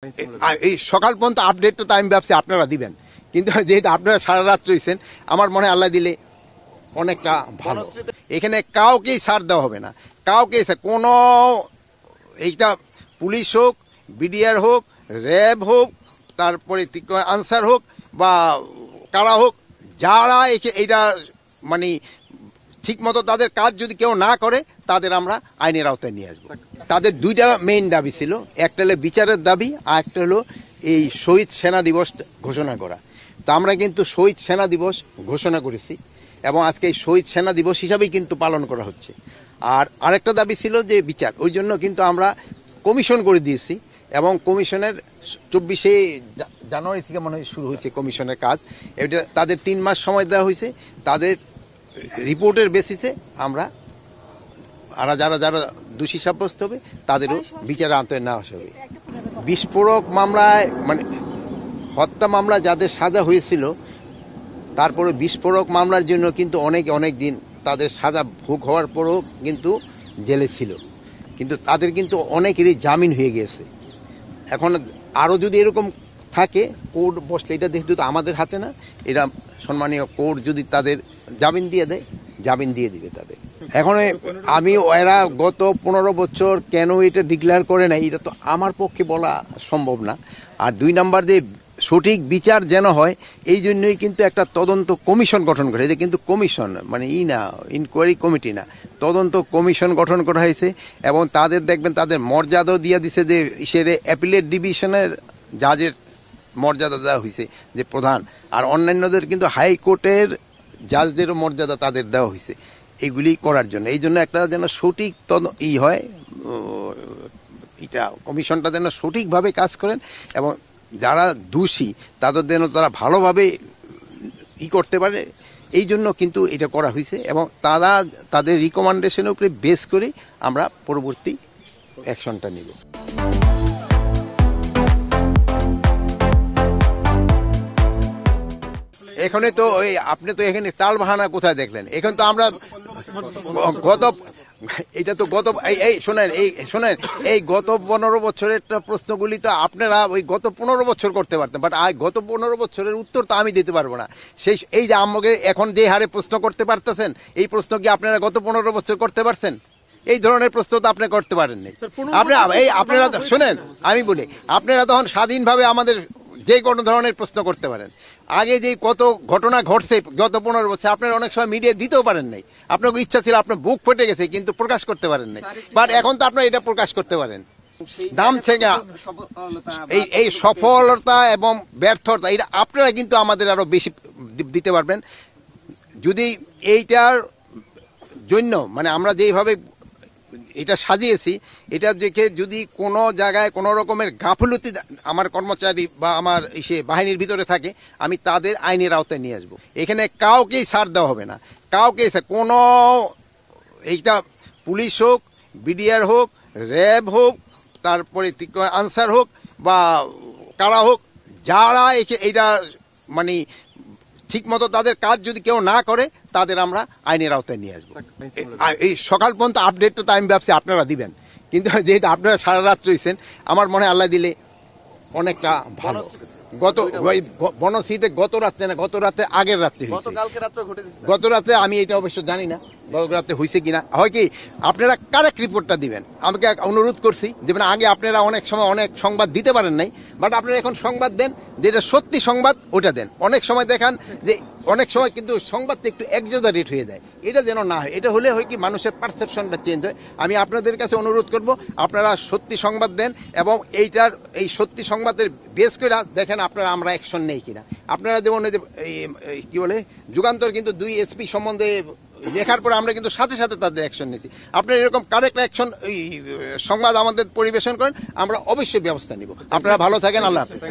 এই সকাল পর্যন্ত আপডেটটা তো আমি ভাবছি আপনারা দিবেন, কিন্তু যেহেতু আপনারা সারা রাত রয়েছেন, আমার মনে হয় আল্লাহ দিলে অনেকটা ভালো। এখানে কাউকেই ছাড় দেওয়া হবে না, কাউকেই কোনো, এইটা পুলিশ হোক, বিডিআর হোক, র্যাব হোক, তারপরে আনসার হোক বা কারা হোক, যারা এইটা মানে ঠিক মতো তাদের কাজ যদি কেউ না করে তাদের আমরা আইনের আওতায় নিয়ে আসবো। তাদের দুইটা মেইন দাবি ছিল, একটা হলো বিচারের দাবি, আর একটা হলো এই শহীদ সেনা দিবস ঘোষণা করা। তো আমরা কিন্তু শহীদ সেনা দিবস ঘোষণা করেছি এবং আজকে এই শহীদ সেনা দিবস হিসাবেই কিন্তু পালন করা হচ্ছে। আর আরেকটা দাবি ছিল যে বিচার, ওই জন্য কিন্তু আমরা কমিশন করে দিয়েছি এবং কমিশনের 24শে জানুয়ারি থেকে মনে হয় শুরু হয়েছে কমিশনের কাজ। এটা তাদের 3 মাস সময় দেওয়া হয়েছে, তাদের রিপোর্টের বেসিসে আমরা যারা যারা দোষী সাব্যস্ত হবে তাদেরও বিচারে আওতায় নেওয়া হবে। বিস্ফোরক মামলায় মানে হত্যা মামলা যাদের সাজা হয়েছিল, তারপরে বিস্ফোরক মামলার জন্য কিন্তু অনেক দিন তাদের সাজা ভোগ হওয়ার পরও কিন্তু জেলে ছিল, কিন্তু তাদের কিন্তু অনেকেরই জামিন হয়ে গিয়েছে। এখন আরও যদি এরকম থাকে, কোর্ট বসলে, এটা যেহেতু আমাদের হাতে না, এটা সম্মানীয় কোর্ট যদি তাদের জামিন দিয়ে দেয়, জামিন দিয়ে দিবে তাদের। এখন আমি এরা গত 15 বছর কেন এটা ডিক্লেয়ার করে নাই, এটা তো আমার পক্ষে বলা সম্ভব না। আর 2 নাম্বার যে সঠিক বিচার যেন হয়, এই জন্যই কিন্তু একটা তদন্ত কমিশন গঠন করে। এটা কিন্তু কমিশন মানে না, ইনকোয়ারি কমিটি না, তদন্ত কমিশন গঠন করা হয়েছে এবং তাদের দেখবেন তাদের মর্যাদাও দিয়ে দিছে, যে সেরে অ্যাপিলেট ডিভিশনের জাজের মর্যাদা দেওয়া হয়েছে যে প্রধান, আর অন্যান্যদের কিন্তু হাইকোর্টের জাজদেরও মর্যাদা তাদের দেওয়া হয়েছে এগুলি করার জন্য। এই জন্য একটা যেন সঠিক হয়, এটা কমিশনটা যেন সঠিকভাবে কাজ করেন এবং যারা দোষী তাদের যেন তারা ভালোভাবে করতে পারে, এই জন্য কিন্তু এটা করা হয়েছে এবং তারা তাদের রিকমেন্ডেশনের উপরে বেস করে আমরা পরবর্তী অ্যাকশনটা নিব। এখানে তো ওই আপনি তো এখানে তাল বাহানা কোথায় দেখলেন? এখন তো আমরা গত 15 বছরের প্রশ্নগুলি তো আপনারা ওই গত 15 বছর করতে পারতেন, বাট গত 15 বছরের উত্তর তো আমি দিতে পারবো না। এই যে আমাকে এখন যে হারে প্রশ্ন করতে পারতেছেন, এই প্রশ্ন কি আপনারা গত 15 বছর করতে পারছেন? এই ধরনের প্রশ্ন তো আপনি করতে পারেননি। আপনারা শোনেন, আমি বলি, আপনারা তখন স্বাধীনভাবে আমাদের যে কোনো ধরনের প্রশ্ন করতে পারেন। আগে যে কত ঘটনা ঘটছে গত 15 বছর, আপনারা অনেক সময় মিডিয়া দিতেও পারেন নাই, আপনার ইচ্ছা ছিল, আপনার বুক ফেটে গেছে কিন্তু প্রকাশ করতে পারেন নাই, বাট এখন তো আপনারা এটা প্রকাশ করতে পারেন। দাম থেকে এই সফলতা এবং ব্যর্থতা, এটা আপনারা কিন্তু আমাদের আরো বেশি দিতে পারবেন যদি এইটার জন্য মানে আমরা যেইভাবে এটা সাজিয়েছি, এটা দেখে যদি কোনো জায়গায় কোনো রকমের গাফলতি আমার কর্মচারী বা আমার বাহিনীর ভিতরে থাকে, আমি তাদের আইনের আওতায় নিয়ে আসবো। এখানে কাউকেই ছাড় দেওয়া হবে না, কাউকেই কোনো, এইটা পুলিশ হোক, বিডিআর হোক, র্যাব হোক, তারপরে আনসার হোক বা কারা হোক, যারা এইটা মানে ঠিক মতো তাদের কাজ যদি কেউ না করে তাদের আমরা আইনের আওতায় নিয়ে আসবো। এই সকাল পর্যন্ত আপডেটটা তো আমি ভাবছি আপনারা দিবেন, কিন্তু যেহেতু আপনারা সারা রাত রয়েছেন, আমার মনে হয় আল্লাহ দিলে অনেকটা ভালো। বনশ্রীতে গত রাত্রে না, গত রাতে আগের রাত্রে, গত রাতে আমি এটা অবশ্য জানি না গত রাতে হয়েছে কিনা। হয় কি, আপনারা কারেক্ট রিপোর্টটা দিবেন, আমাকে অনুরোধ করছি যেমন আগে আপনারা অনেক সময় অনেক সংবাদ দিতে পারেন নাই, বাট আপনারা এখন সংবাদ দেন, যেটা সত্যি সংবাদ ওটা দেন। অনেক সময় দেখান যে অনেক সময় কিন্তু সংবাদটা একটু এক্সাজারেট হয়ে যায়, এটা যেন না হয়। এটা হলে হয় কি, মানুষের পারসেপশনটা চেঞ্জ হয়। আমি আপনাদের কাছে অনুরোধ করব, আপনারা সত্যি সংবাদ দেন এবং এই সত্যি সংবাদের বেস করে দেখেন আপনারা আমরা অ্যাকশন নেই কিনা। আপনারা যেমন কি বলে যুগান্তর কিন্তু 2 এসপি সম্বন্ধে লেখার পরে আমরা কিন্তু সাথে সাথে তাদের অ্যাকশন নিয়েছি। আপনারা এরকম কারেক্ট অ্যাকশন সংবাদ আমাদের পরিবেশন করেন, আমরা অবশ্যই ব্যবস্থা নিব। আপনারা ভালো থাকেন, আল্লাহ হাফেজ।